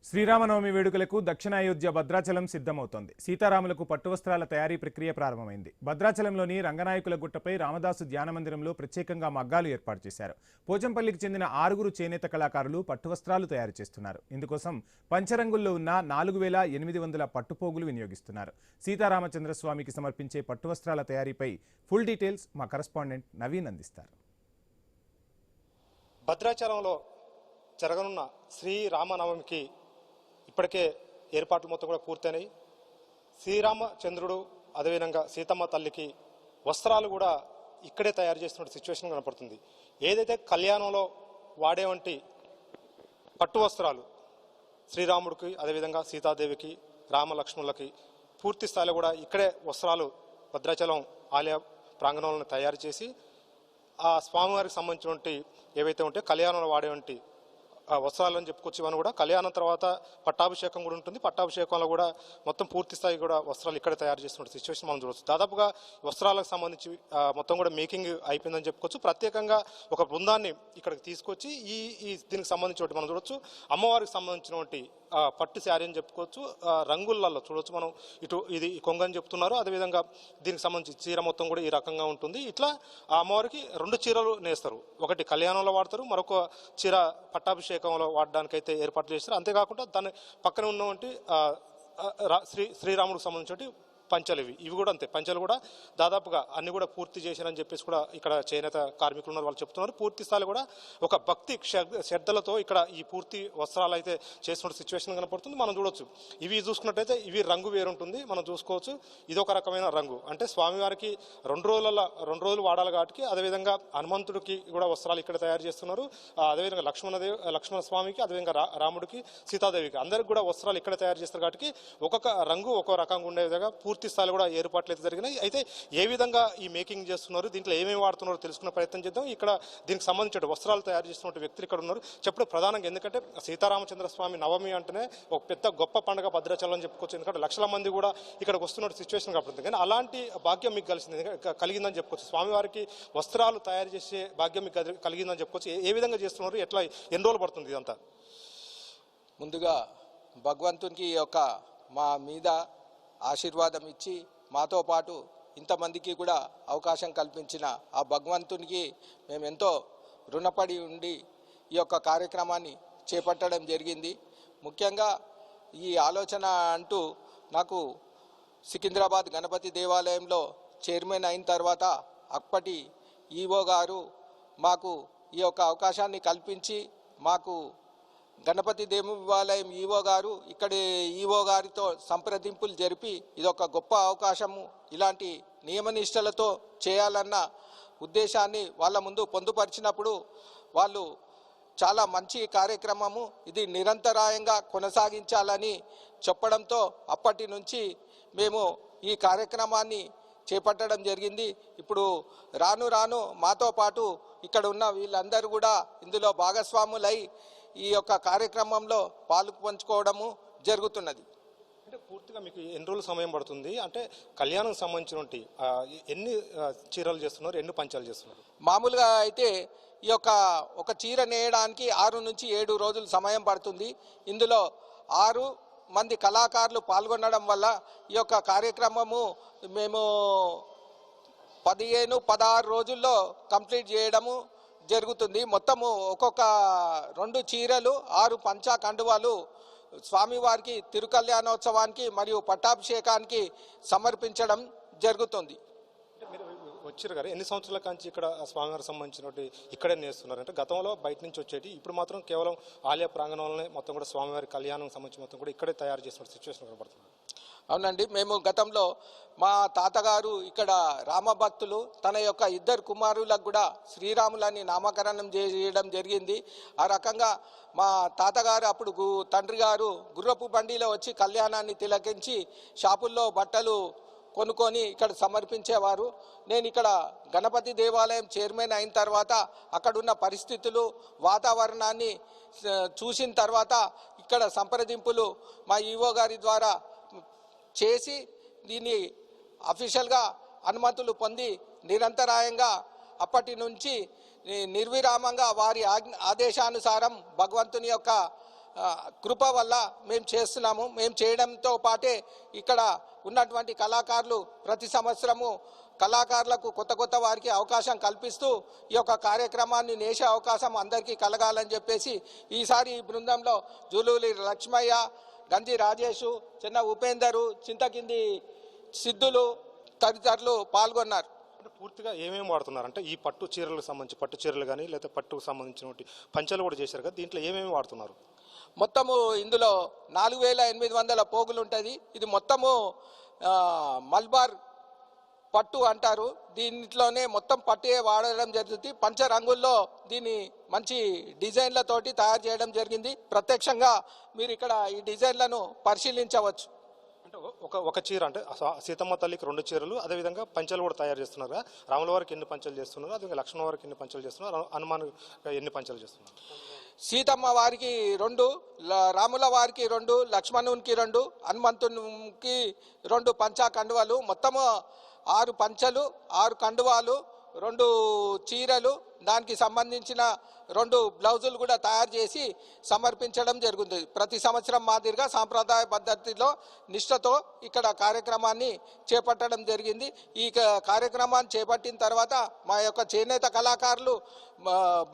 శ్రీరామనవమి వేడుకలకు దక్షిణ అయోధ్య భద్రాచలం సిద్ధమవుతోంది. సీతారాములకు పట్టువస్త్రాల తయారీ ప్రక్రియ ప్రారంభమైంది. భద్రాచలంలోని రంగనాయకుల గుట్టపై రామదాసు ధ్యాన మందిరంలో ప్రత్యేకంగా మగ్గాలు ఏర్పాటు చేశారు. పోచంపల్లికి చెందిన 6 చేనేత కళాకారులు పట్టువస్త్రాలు తయారు చేస్తున్నారు. ఇందుకోసం పంచరంగుల్లో ఉన్న 4800 పట్టుపోగులు వినియోగిస్తున్నారు. సీతారామచంద్రస్వామికి సమర్పించే పట్టువస్త్రాల తయారీపై ఫుల్ డీటెయిల్స్ మా కరెస్పాండెంట్ నవీన్ అందిస్తారు. భద్రాచలంలో జరగనున్న శ్రీరామనవమికి ఇప్పటికే ఏర్పాట్లు మొత్తం కూడా పూర్తయినాయి. శ్రీరామచంద్రుడు అదేవిధంగా సీతమ్మ తల్లికి వస్త్రాలు కూడా ఇక్కడే తయారు చేస్తున్న సిచ్యువేషన్ కనపడుతుంది. ఏదైతే కళ్యాణంలో వాడే వంటి పట్టు వస్త్రాలు శ్రీరాముడికి అదేవిధంగా సీతాదేవికి రామలక్ష్మణులకి పూర్తి స్థాయిలో కూడా ఇక్కడే వస్త్రాలు భద్రాచలం ఆలయ ప్రాంగణంలో తయారు చేసి ఆ స్వామివారికి సంబంధించినటువంటి ఏవైతే ఉంటే కళ్యాణంలో వాడేవంటి వస్త్రాలని చెప్పుకొచ్చి ఇవన్నీ కూడా కళ్యాణం తర్వాత పట్టాభిషేకం కూడా ఉంటుంది. పట్టాభిషేకంలో కూడా మొత్తం పూర్తి స్థాయి కూడా వస్త్రాలు ఇక్కడ తయారు చేస్తున్న సిచ్యువేషన్ మనం చూడవచ్చు. దాదాపుగా వస్త్రాలకు సంబంధించి మొత్తం కూడా మేకింగ్ అయిపోయిందని చెప్పుకోవచ్చు. ప్రత్యేకంగా ఒక బృందాన్ని ఇక్కడికి తీసుకొచ్చి దీనికి సంబంధించి మనం చూడవచ్చు. అమ్మవారికి సంబంధించినటువంటి పట్టు శారీ అని చెప్పుకోవచ్చు. రంగులలో చూడవచ్చు మనం. ఇటు ఇది కొంగని చెప్తున్నారు. అదేవిధంగా దీనికి సంబంధించి చీర మొత్తం కూడా ఈ రకంగా ఉంటుంది. ఇట్లా ఆ అమ్మవారికి 2 చీరలు నేస్తారు. ఒకటి కళ్యాణంలో వాడతారు, మరొక చీర పట్టాభిషేకంలో వాడడానికైతే ఏర్పాట్లు చేస్తారు. అంతేకాకుండా దాని పక్కన ఉన్నటువంటి శ్రీరాముడికి సంబంధించి పంచలు ఇవి కూడా అంతే. పంచలు కూడా దాదాపుగా అన్ని కూడా పూర్తి చేశారని చెప్పేసి కూడా ఇక్కడ చేనేత కార్మికులు ఉన్నారు, వాళ్ళు చెప్తున్నారు. పూర్తి స్థాయిలో కూడా ఒక భక్తి శ్రద్ధలతో ఇక్కడ ఈ పూర్తి వస్త్రాలు అయితే చేస్తున్న సిచ్యువేషన్ కనపడుతుంది. మనం చూడవచ్చు. ఇవి చూసుకున్నట్టయితే ఇవి రంగు వేరుంటుంది, మనం చూసుకోవచ్చు. ఇదొక రకమైన రంగు. అంటే స్వామివారికి 2 రోజులు వాడాలి కాబట్టి. అదేవిధంగా హనుమంతుడికి కూడా వస్త్రాలు ఇక్కడ తయారు చేస్తున్నారు. అదేవిధంగా లక్ష్మణ స్వామికి, అదేవిధంగా రాముడికి, సీతాదేవికి అందరికి కూడా వస్త్రాలు ఇక్కడ తయారు చేస్తారు కాబట్టి ఒక్కొక్క రంగు ఒక్కో రకంగా ఉండే విధంగా పూర్తి స్థాయిలో కూడా ఏర్పాట్లు అయితే జరిగినాయి. అయితే ఏ విధంగా ఈ మేకింగ్ చేస్తున్నారు, దీంట్లో ఏమేమి వాడుతున్నారో తెలుసుకునే ప్రయత్నం చేద్దాం. ఇక్కడ దీనికి సంబంధించిన వస్త్రాలు తయారు చేస్తున్న వ్యక్తులు ఇక్కడ ఉన్నారు. చెప్పడం ప్రధానంగా ఎందుకంటే సీతారామచంద్ర స్వామి నవమి అంటేనే ఒక పెద్ద గొప్ప పండుగ భద్రాచలం అని చెప్పుకోవచ్చు. ఎందుకంటే లక్షల మంది కూడా ఇక్కడ వస్తున్న సిచ్యువేషన్ కనపడుతుంది. కానీ అలాంటి భాగ్యం మీకు కలిగిందని చెప్పుకోవచ్చు. స్వామివారికి వస్త్రాలు తయారు చేసే భాగ్యం మీకు కలిగిందని చెప్పుకోవచ్చు. ఏ విధంగా చేస్తున్నారు, ఎట్లా ఎన్ని రోజులు పడుతుంది ఇదంతా? ముందుగా భగవంతునికి యొక్క మా మీద ఆశీర్వాదం ఇచ్చి మాతో పాటు ఇంతమందికి కూడా అవకాశం కల్పించిన ఆ భగవంతునికి మేము ఎంతో రుణపడి ఉండి ఈ యొక్క కార్యక్రమాన్ని చేపట్టడం జరిగింది. ముఖ్యంగా ఈ ఆలోచన అంటూ నాకు సికింద్రాబాద్ గణపతి దేవాలయంలో చైర్మన్ అయిన తర్వాత అప్పటి ఈవో గారు మాకు ఈ యొక్క అవకాశాన్ని కల్పించి మాకు గణపతి దేవాలయం ఈవో గారు ఇక్కడి ఈవో గారితో సంప్రదింపులు జరిపి ఇదొక గొప్ప అవకాశము, ఇలాంటి నియమనిష్టలతో చేయాలన్న ఉద్దేశాన్ని వాళ్ళ ముందు పొందుపరిచినప్పుడు వాళ్ళు చాలా మంచి కార్యక్రమము, ఇది నిరంతరాయంగా కొనసాగించాలని చెప్పడంతో అప్పటి నుంచి మేము ఈ కార్యక్రమాన్ని చేపట్టడం జరిగింది. ఇప్పుడు రాను రాను మాతో పాటు ఇక్కడ ఉన్న వీళ్ళందరూ కూడా ఇందులో భాగస్వాములై ఈ యొక్క కార్యక్రమంలో పాలు పంచుకోవడము జరుగుతున్నది. అంటే పూర్తిగా మీకు ఎన్ని రోజులు సమయం పడుతుంది? అంటే కళ్యాణం సంబంధించినటువంటి ఎన్ని చీరలు చేస్తున్నారు, ఎన్ని పంచాలు చేస్తున్నారు? మామూలుగా అయితే ఈ యొక్క ఒక చీర నేయడానికి 6 నుంచి 7 రోజులు సమయం పడుతుంది. ఇందులో 6 మంది కళాకారులు పాల్గొనడం వల్ల ఈ యొక్క కార్యక్రమము మేము 15-16 రోజుల్లో కంప్లీట్ చేయడము జరుగుతుంది. మొత్తము ఒక్కొక్క 2 చీరలు 6 పంచా కండువాలు స్వామివారికి తిరుకళ్యాణోత్సవానికి మరియు పట్టాభిషేకానికి సమర్పించడం జరుగుతుంది. వచ్చారు గారు ఎన్ని సంవత్సరాల కాంచి ఇక్కడ స్వామివారికి సంబంధించినటువంటి ఇక్కడే నేస్తున్నారు? అంటే గతంలో బయట నుంచి వచ్చేటి, ఇప్పుడు మాత్రం కేవలం ఆలయ ప్రాంగణంలోనే మొత్తం కూడా స్వామివారి కళ్యాణం సంబంధించి మొత్తం కూడా ఇక్కడే తయారు చేసిన సిచ్యువేషన్ కనబడుతుంది. అవునండి, మేము గతంలో మా తాతగారు ఇక్కడ రామభక్తులు, తన యొక్క 2 కుమారులకు కూడా శ్రీరాములని నామకరణం చేయడం జరిగింది. ఆ రకంగా మా తాతగారు అప్పుడు తండ్రి గారు గుర్రపు బండిలో వచ్చి కళ్యాణాన్ని తిలకించి షాపుల్లో బట్టలు కొనుక్కొని ఇక్కడ సమర్పించేవారు. నేను ఇక్కడ గణపతి దేవాలయం చైర్మన్ అయిన తర్వాత అక్కడున్న పరిస్థితులు, వాతావరణాన్ని చూసిన తర్వాత ఇక్కడ సంప్రదింపులు మా ఈవో గారి ద్వారా చేసి దీన్ని అఫీషియల్గా అనుమతులు పొంది నిరంతరాయంగా అప్పటి నుంచి నిర్విరామంగా వారి ఆదేశానుసారం భగవంతుని యొక్క కృప వల్ల మేము చేస్తున్నాము. మేము చేయడంతో పాటే ఇక్కడ ఉన్నటువంటి కళాకారులు ప్రతి సంవత్సరము కళాకారులకు కొత్త వారికి అవకాశం కల్పిస్తూ ఈ యొక్క కార్యక్రమాన్ని నేసే అవకాశం అందరికీ కలగాలని చెప్పేసి ఈసారి ఈ బృందంలో జూలూరి లక్ష్మయ్య, గంజి రాజేషు, చిన్న ఉపేందరు, చింతకింది సిద్ధులు తదితరులు పాల్గొన్నారు. అంటే పూర్తిగా ఏమేమి వాడుతున్నారు అంటే ఈ పట్టు చీరలకు సంబంధించి పట్టు చీరలు కానీ లేదా పట్టుకు సంబంధించిన పంచలు కూడా చేశారు కదా, దీంట్లో ఏమేమి వాడుతున్నారు? మొత్తము ఇందులో 4800 పోగులు ఉంటుంది. ఇది మొత్తము మల్బార్ పట్టు అంటారు. దీంట్లోనే మొత్తం పట్టే వాడడం జరుగుతుంది. పంచ రంగుల్లో దీన్ని మంచి డిజైన్లతోటి తయారు చేయడం జరిగింది. ప్రత్యక్షంగా మీరు ఇక్కడ ఈ డిజైన్లను పరిశీలించవచ్చు. అంటే ఒక చీర అంటే సీతమ్మ తల్లికి 2 చీరలు, అదేవిధంగా పంచలు కూడా తయారు చేస్తున్నారు కదా. రాముల వారికి ఎన్ని పంచలు చేస్తున్నారు, అదేవిధంగా లక్ష్మణ వారికి ఎన్ని పంచలు చేస్తున్నారు, హనుమాన్ ఎన్ని పంచలు చేస్తున్నారు? సీతమ్మ వారికి 2, రాముల వారికి 2, లక్ష్మణునికి 2, హనుమంతునికి 2 పంచా కండువాలు, మొత్తము 6 పంచలు, 6 కండువాలు, 2 చీరలు, దానికి సంబంధించిన 2 బ్లౌజులు కూడా తయారు చేసి సమర్పించడం జరుగుతుంది. ప్రతి సంవత్సరం మాదిరిగా సాంప్రదాయ పద్ధతిలో నిష్ఠతో ఇక్కడ కార్యక్రమాన్ని చేపట్టడం జరిగింది. ఈ కార్యక్రమాన్ని చేపట్టిన తర్వాత మా యొక్క చేనేత కళాకారులు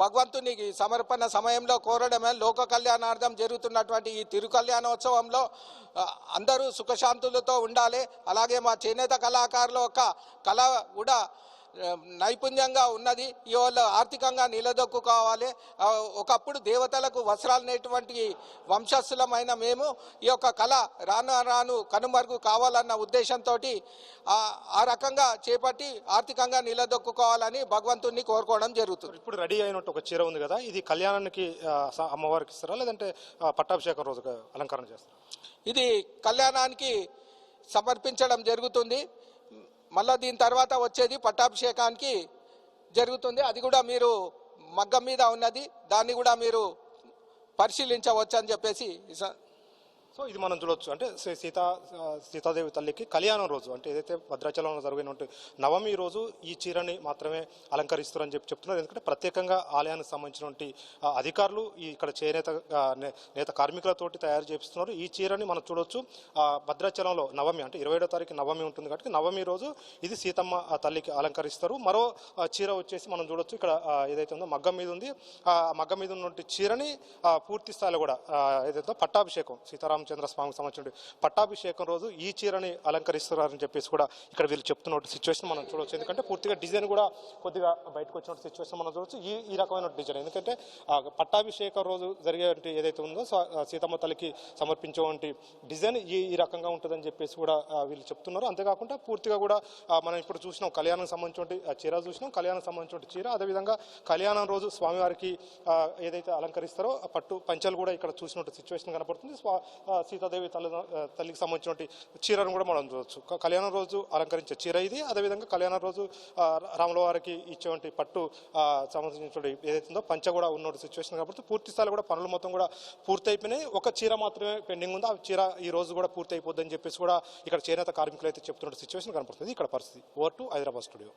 భగవంతునికి సమర్పణ సమయంలో కోరడమే లోక కళ్యాణార్థం జరుగుతున్నటువంటి ఈ తిరుకళ్యాణోత్సవంలో అందరూ సుఖశాంతులతో ఉండాలి. అలాగే మా చేనేత కళాకారుల యొక్క కళ కూడా నైపుణ్యంగా ఉన్నది. ఈ వాళ్ళు ఆర్థికంగా నిలదొక్కుకోవాలి. ఒకప్పుడు దేవతలకు వస్త్రాలు నేటువంటి వంశస్థులమైన మేము ఈ యొక్క కళ రాను కనుమరుగు కావాలన్న ఉద్దేశంతో ఆ రకంగా చేపట్టి ఆర్థికంగా నిలదొక్కుకోవాలని భగవంతుణ్ణి కోరుకోవడం జరుగుతుంది. ఇప్పుడు రెడీ అయినట్టు ఒక చీర ఉంది కదా, ఇది కళ్యాణానికి అమ్మవారికి ఇస్తారా లేదంటే పట్టాభిషేకం రోజు అలంకరణ చేస్తారా? ఇది కళ్యాణానికి సమర్పించడం జరుగుతుంది. మళ్ళీ దీని తర్వాత వచ్చేది పట్టాభిషేకానికి జరుగుతుంది. అది కూడా మీరు మగ్గం మీద ఉన్నది, దాన్ని కూడా మీరు పరిశీలించవచ్చు అని చెప్పేసి. సో ఇది మనం చూడొచ్చు. అంటే సీతాదేవి తల్లికి కళ్యాణం రోజు అంటే ఏదైతే భద్రాచలంలో జరిగినట్టు నవమి రోజు ఈ చీరని మాత్రమే అలంకరిస్తారని చెప్తున్నారు. ఎందుకంటే ప్రత్యేకంగా ఆలయానికి సంబంధించినటువంటి అధికారులు ఇక్కడ చేనేత నేత కార్మికులతోటి తయారు చేపిస్తున్నారు. ఈ చీరని మనం చూడొచ్చు. భద్రాచలంలో నవమి అంటే 27వ తారీఖు నవమి ఉంటుంది కాబట్టి నవమి రోజు ఇది సీతమ్మ తల్లికి అలంకరిస్తారు. మరో చీర వచ్చేసి మనం చూడొచ్చు ఇక్కడ ఏదైతే ఉందో మగ్గం మీద ఉంది. ఆ మగ్గం మీద ఉన్నటువంటి చీరని పూర్తి స్థాయిలో కూడా ఏదైతే పట్టాభిషేకం సీతారామచంద్ర స్వామికి సంబంధించిన పట్టాభిషేకం రోజు ఈ చీరని అలంకరిస్తున్నారని చెప్పేసి కూడా ఇక్కడ వీళ్ళు చెప్తున్న సిచ్యువేషన్ మనం చూడవచ్చు. ఎందుకంటే పూర్తిగా డిజైన్ కూడా కొద్దిగా బయటకు వచ్చిన సిచ్యువేషన్ మనం చూడవచ్చు. ఈ రకమైన డిజైన్ ఎందుకంటే పట్టాభిషేకం రోజు జరిగే ఏదైతే ఉందో సీతమ్మ తల్లికి సమర్పించేటువంటి డిజైన్ ఈ రకంగా ఉంటుందని చెప్పేసి కూడా వీళ్ళు చెప్తున్నారు. అంతేకాకుండా పూర్తిగా కూడా మనం ఇప్పుడు చూసినాం కళ్యాణం సంబంధించిన చీర చూసినాం, కళ్యాణం సంబంధించిన చీర, అదేవిధంగా కళ్యాణం రోజు స్వామివారికి ఏదైతే అలంకరిస్తారో పట్టు పంచలు కూడా ఇక్కడ చూసినట్టు సిచ్యువేషన్ కనపడుతుంది. సీతాదేవి తల్లికి సంబంధించినటువంటి చీరను కూడా మనం చూడవచ్చు. కళ్యాణం రోజు అలంకరించే చీర ఇది. అదేవిధంగా కళ్యాణం రోజు రాముల వారికి ఇచ్చేటువంటి పట్టు సంబంధించినటువంటి ఏదైతే ఉందో పంచ కూడా ఉన్న సిచ్యువేషన్ కాబట్టి పూర్తి స్థాయిలో కూడా పనులు మొత్తం కూడా పూర్తి అయిపోయినాయి. ఒక చీర మాత్రమే పెండింగ్ ఉంది. ఆ చీర ఈ రోజు కూడా పూర్తి అయిపోద్దని చెప్పేసి కూడా ఇక్కడ చేనేత కార్మికులు అయితే చెప్తున్న సిచ్యువేషన్ కనపడుతుంది. ఇక్కడ పరిస్థితి. Over to Hyderabad studio.